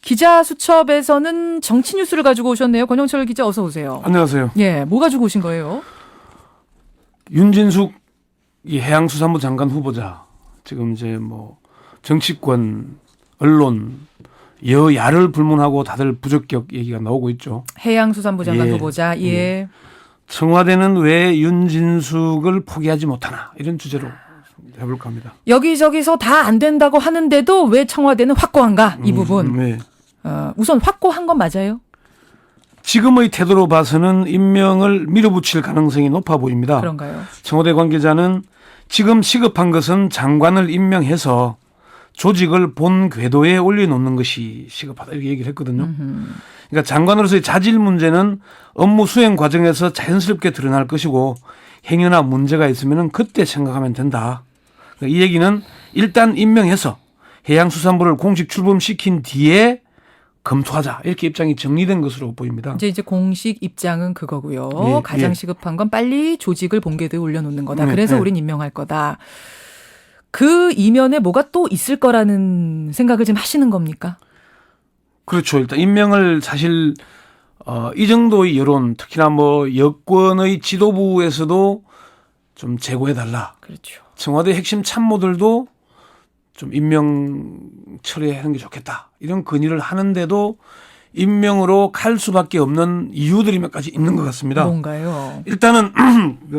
기자 수첩에서는 정치 뉴스를 가지고 오셨네요. 권영철 기자 어서 오세요. 안녕하세요. 예, 뭐 가지고 오신 거예요? 윤진숙 이 해양수산부 장관 후보자 지금 이제 뭐 정치권, 언론, 여야를 불문하고 다들 부적격 얘기가 나오고 있죠. 해양수산부 장관 예. 후보자. 예. 청와대는 왜 윤진숙을 포기하지 못하나 이런 주제로 해볼까 합니다. 여기저기서 다 안 된다고 하는데도 왜 청와대는 확고한가? 이 부분. 네. 우선 확고한 건 맞아요? 지금의 태도로 봐서는 임명을 밀어붙일 가능성이 높아 보입니다. 그런가요? 청와대 관계자는 지금 시급한 것은 장관을 임명해서 조직을 본 궤도에 올려놓는 것이 시급하다 이렇게 얘기를 했거든요. 그러니까 장관으로서의 자질 문제는 업무 수행 과정에서 자연스럽게 드러날 것이고 행여나 문제가 있으면 그때 생각하면 된다. 그러니까 이 얘기는 일단 임명해서 해양수산부를 공식 출범시킨 뒤에 검토하자 이렇게 입장이 정리된 것으로 보입니다. 이제 공식 입장은 그거고요. 예, 가장 예. 시급한 건 빨리 조직을 본 궤도에 올려놓는 거다. 네, 그래서 네. 우린 임명할 거다. 그 이면에 뭐가 또 있을 거라는 생각을 지금 하시는 겁니까? 그렇죠. 일단 임명을 사실 이 정도의 여론, 특히나 뭐 여권의 지도부에서도 좀 제고해달라. 그렇죠. 청와대 핵심 참모들도 좀 임명 처리하는 게 좋겠다. 이런 건의를 하는데도 임명으로 갈 수밖에 없는 이유들이 몇 가지 있는 것 같습니다. 뭔가요? 일단은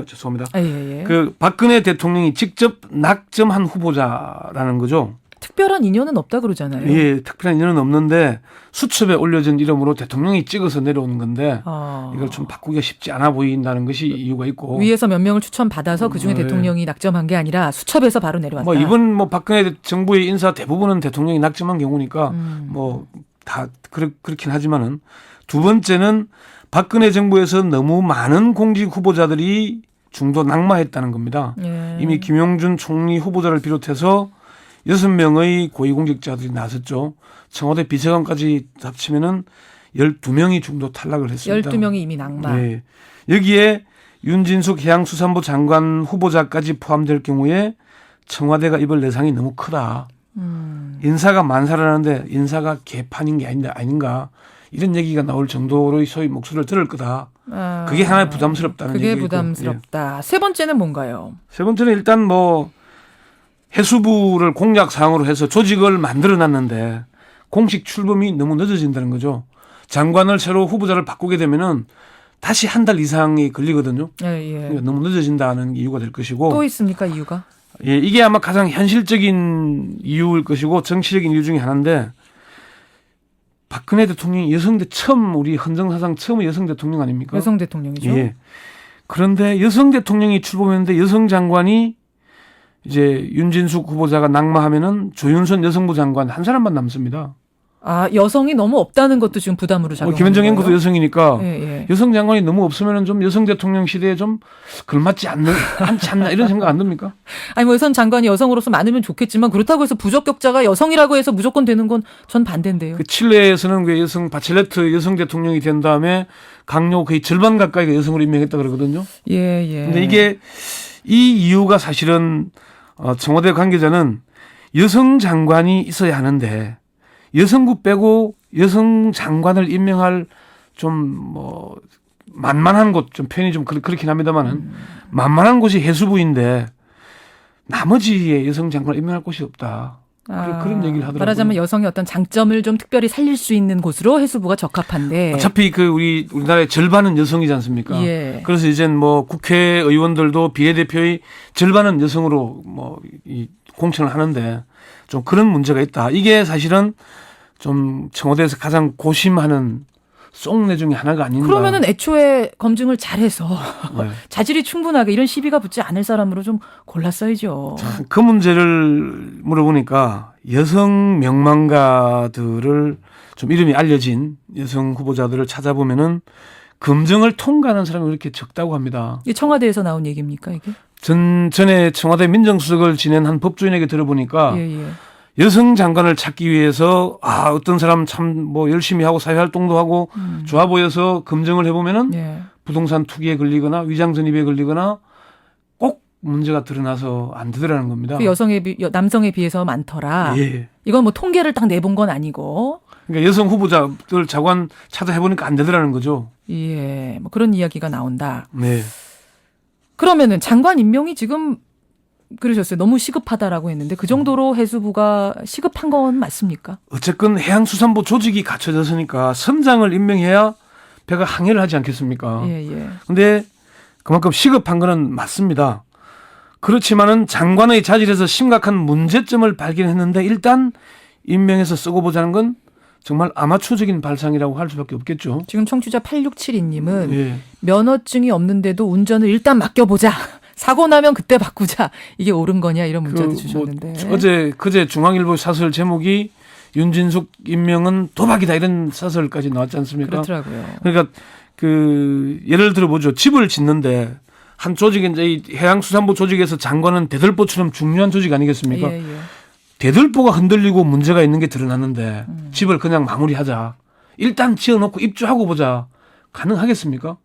죄송합니다. 예. 그 박근혜 대통령이 직접 낙점한 후보자라는 거죠. 특별한 인연은 없다 그러잖아요. 예, 특별한 인연은 없는데 수첩에 올려진 이름으로 대통령이 찍어서 내려오는 건데 이걸 좀 바꾸기가 쉽지 않아 보인다는 것이 이유가 있고 위에서 몇 명을 추천받아서 그중에 네. 대통령이 낙점한 게 아니라 수첩에서 바로 내려왔다. 뭐 이번 뭐 박근혜 정부의 인사 대부분은 대통령이 낙점한 경우니까 뭐 다 그렇긴 하지만은 두 번째는 박근혜 정부에서 너무 많은 공직 후보자들이 중도 낙마했다는 겁니다. 예. 이미 김용준 총리 후보자를 비롯해서 6명의 고위공직자들이 나섰죠. 청와대 비서관까지 합치면은 12명이 중도 탈락을 했습니다. 12명이 이미 낙마. 네. 여기에 윤진숙 해양수산부 장관 후보자까지 포함될 경우에 청와대가 입을 내상이 너무 크다. 인사가 만사라는데 인사가 개판인 게 아닌가. 이런 얘기가 나올 정도로의 소위 목소리를 들을 거다. 그게 하나의 부담스럽다는 그게 얘기가 부담스럽다. 예. 세 번째는 뭔가요? 세 번째는 일단 뭐 해수부를 공약 사항으로 해서 조직을 만들어 놨는데 공식 출범이 너무 늦어진다는 거죠. 장관을 새로 후보자를 바꾸게 되면은 다시 한 달 이상이 걸리거든요. 예. 그러니까 너무 늦어진다는 이유가 될 것이고. 또 있습니까 이유가? 예, 이게 아마 가장 현실적인 이유일 것이고 정치적인 이유 중에 하나인데 박근혜 대통령이 처음 우리 헌정사상 처음의 여성 대통령 아닙니까? 여성 대통령이죠. 예. 그런데 여성 대통령이 출범했는데 여성 장관이 이제 윤진숙 후보자가 낙마하면은 조윤선 여성부 장관 한 사람만 남습니다. 아, 여성이 너무 없다는 것도 지금 부담으로 작용하는 김현정 거예요? 앵커도 여성이니까 예. 여성 장관이 너무 없으면은 좀 여성 대통령 시대에 좀 걸맞지 않지 않나 이런 생각 안 듭니까? 아니 뭐 여성 장관이 여성으로서 많으면 좋겠지만 그렇다고 해서 부적격자가 여성이라고 해서 무조건 되는 건 전 반대인데요. 그 칠레에서는 그 여성 바첼레트 여성 대통령이 된 다음에 강요 거의 절반 가까이가 여성으로 임명했다 그러거든요. 예. 근데 이게 이 이유가 사실은 청와대 관계자는 여성 장관이 있어야 하는데 여성부 빼고 여성 장관을 임명할 좀 뭐 만만한 곳 좀 표현이 좀 그렇긴 합니다만은 만만한 곳이 해수부인데 나머지에 여성 장관을 임명할 곳이 없다. 그런 얘기를 하더라고요. 말하자면 여성의 어떤 장점을 좀 특별히 살릴 수 있는 곳으로 해수부가 적합한데. 어차피 그 우리나라의 절반은 여성이지 않습니까? 예. 그래서 이젠 뭐 국회의원들도 비례대표의 절반은 여성으로 뭐 이 공천을 하는데 좀 그런 문제가 있다. 이게 사실은 좀 청와대에서 가장 고심하는 속내 중에 하나가 아닌가. 그러면은 애초에 검증을 잘해서 네. 자질이 충분하게 이런 시비가 붙지 않을 사람으로 좀 골랐어야죠. 그 문제를 물어보니까 여성 명망가들을 좀 이름이 알려진 여성 후보자들을 찾아보면은 검증을 통과하는 사람이 그렇게 적다고 합니다. 이게 청와대에서 나온 얘기입니까 이게? 전에 청와대 민정수석을 지낸 한 법조인에게 들어보니까 예. 여성 장관을 찾기 위해서 어떤 사람 참 뭐 열심히 하고 사회활동도 하고 좋아 보여서 검증을 해보면은 예. 부동산 투기에 걸리거나 위장 전입에 걸리거나 꼭 문제가 드러나서 안 되더라는 겁니다. 그 남성에 비해서 많더라. 예. 이건 뭐 통계를 딱 내본 건 아니고. 그러니까 여성 후보자들 자관 찾아해보니까 안 되더라는 거죠. 예, 뭐 그런 이야기가 나온다. 네. 그러면은 장관 임명이 지금 그러셨어요. 너무 시급하다라고 했는데 그 정도로 해수부가 시급한 건 맞습니까? 어쨌건 해양수산부 조직이 갖춰졌으니까 선장을 임명해야 배가 항해를 하지 않겠습니까? 예, 예. 근데 그만큼 시급한 거는 맞습니다. 그렇지만은 장관의 자질에서 심각한 문제점을 발견했는데 일단 임명해서 쓰고 보자는 건 정말 아마추어적인 발상이라고 할 수밖에 없겠죠. 지금 청취자 8672님은 예. 면허증이 없는데도 운전을 일단 맡겨보자. 사고 나면 그때 바꾸자. 이게 옳은 거냐 이런 문자도 주셨는데. 그제 중앙일보 사설 제목이 윤진숙 임명은 도박이다 이런 사설까지 나왔지 않습니까? 그렇더라고요. 그러니까 그 예를 들어보죠. 집을 짓는데 한 조직이 이제 이 해양수산부 조직에서 장관은 대들보처럼 중요한 조직 아니겠습니까? 예, 예. 대들보가 흔들리고 문제가 있는 게 드러났는데 집을 그냥 마무리하자. 일단 지어놓고 입주하고 보자. 가능하겠습니까?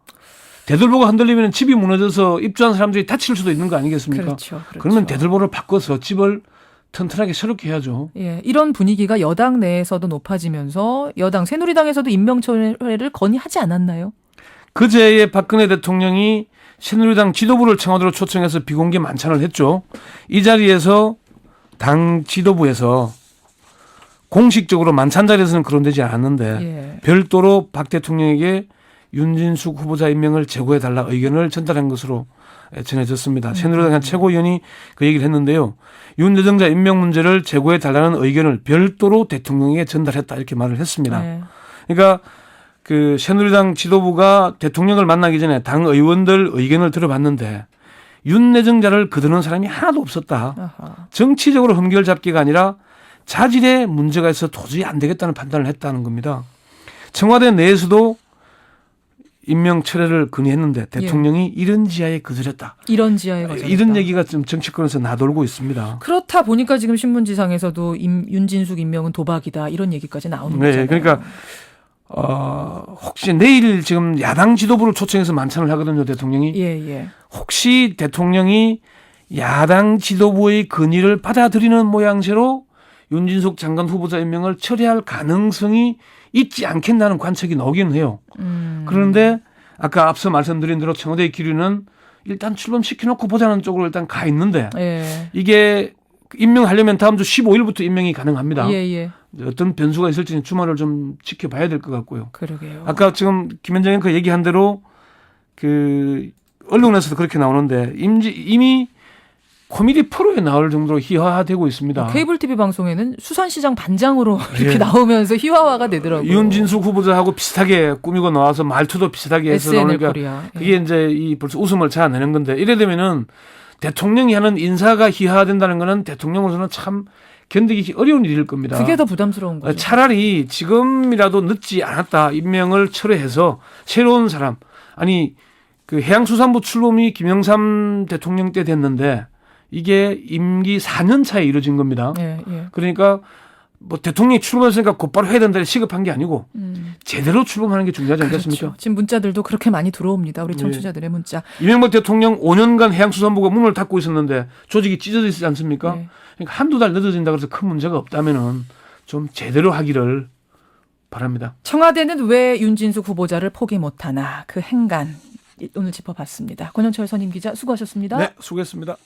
대들보가 흔들리면 집이 무너져서 입주한 사람들이 다칠 수도 있는 거 아니겠습니까? 그렇죠. 그렇죠. 그러면 대들보를 바꿔서 집을 튼튼하게 새롭게 해야죠. 예, 이런 분위기가 여당 내에서도 높아지면서 여당 새누리당에서도 임명철회를 건의하지 않았나요? 그제에 박근혜 대통령이 새누리당 지도부를 청와대로 초청해서 비공개 만찬을 했죠. 이 자리에서 당 지도부에서 공식적으로 만찬 자리에서는 거론되지 않았는데 예. 별도로 박 대통령에게 윤진숙 후보자 임명을 제고해달라 의견을 전달한 것으로 전해졌습니다. 새누리당 최고위원이 그 얘기를 했는데요. 윤 대정자 임명 문제를 제고해달라는 의견을 별도로 대통령에게 전달했다 이렇게 말을 했습니다. 예. 그러니까 그 새누리당 지도부가 대통령을 만나기 전에 당 의원들 의견을 들어봤는데 윤 내정자를 거두는 사람이 하나도 없었다. 아하. 정치적으로 흠결 잡기가 아니라 자질에 문제가 있어 도저히 안 되겠다는 판단을 했다는 겁니다. 청와대 내에서도 임명 철회를 건의했는데 대통령이 이런 지하에 거절했다. 이런 지하에 거절했다. 이런 얘기가 좀 정치권에서 나돌고 있습니다. 그렇다 보니까 지금 신문지상에서도 윤진숙 임명은 도박이다 이런 얘기까지 나오는 네, 거잖아요. 그러니까 혹시 내일 지금 야당 지도부를 초청해서 만찬을 하거든요, 대통령이. 예, 예. 혹시 대통령이 야당 지도부의 건의를 받아들이는 모양새로 윤진숙 장관 후보자 임명을 처리할 가능성이 있지 않겠나는 관측이 나오긴 해요. 그런데 아까 앞서 말씀드린 대로 청와대의 기류는 일단 출범시켜놓고 보자는 쪽으로 일단 가 있는데 예. 이게 임명하려면 다음 주 15일부터 임명이 가능합니다. 예, 예. 어떤 변수가 있을지는 주말을 좀 지켜봐야 될 것 같고요. 그러게요. 아까 지금 김현정 앵커 얘기한 대로 그 언론에서도 그렇게 나오는데 이미 코미디 프로에 나올 정도로 희화화되고 있습니다. 케이블 TV 방송에는 수산시장 반장으로 이렇게 예. 나오면서 희화화가 되더라고요. 윤진숙 후보자하고 비슷하게 꾸미고 나와서 말투도 비슷하게 해서 SNL 나오니까 코리아. 예. 그게 이제 이 벌써 웃음을 자아내는 건데 이래 되면은 대통령이 하는 인사가 희화화된다는 거는 대통령으로서는 참 견디기 어려운 일일 겁니다. 그게 더 부담스러운 거죠. 차라리 지금이라도 늦지 않았다. 임명을 철회해서 새로운 사람. 아니 그 해양수산부 출범이 김영삼 대통령 때 됐는데 이게 임기 4년 차에 이루어진 겁니다. 예, 예. 그러니까 뭐 대통령이 출범했으니까 곧바로 해야 된다 시급한 게 아니고 제대로 출범하는 게 중요하지 않겠습니까? 그렇죠. 지금 문자들도 그렇게 많이 들어옵니다. 우리 청취자들의 문자. 이명박 대통령 5년간 해양수산부가 문을 닫고 있었는데 조직이 찢어져 있지 않습니까? 네. 그러니까 한두 달 늦어진다 그래서 큰 문제가 없다면은 좀 제대로 하기를 바랍니다. 청와대는 왜 윤진숙 후보자를 포기 못하나 그 행간 오늘 짚어봤습니다. 권영철 선임 기자 수고하셨습니다. 네, 수고했습니다.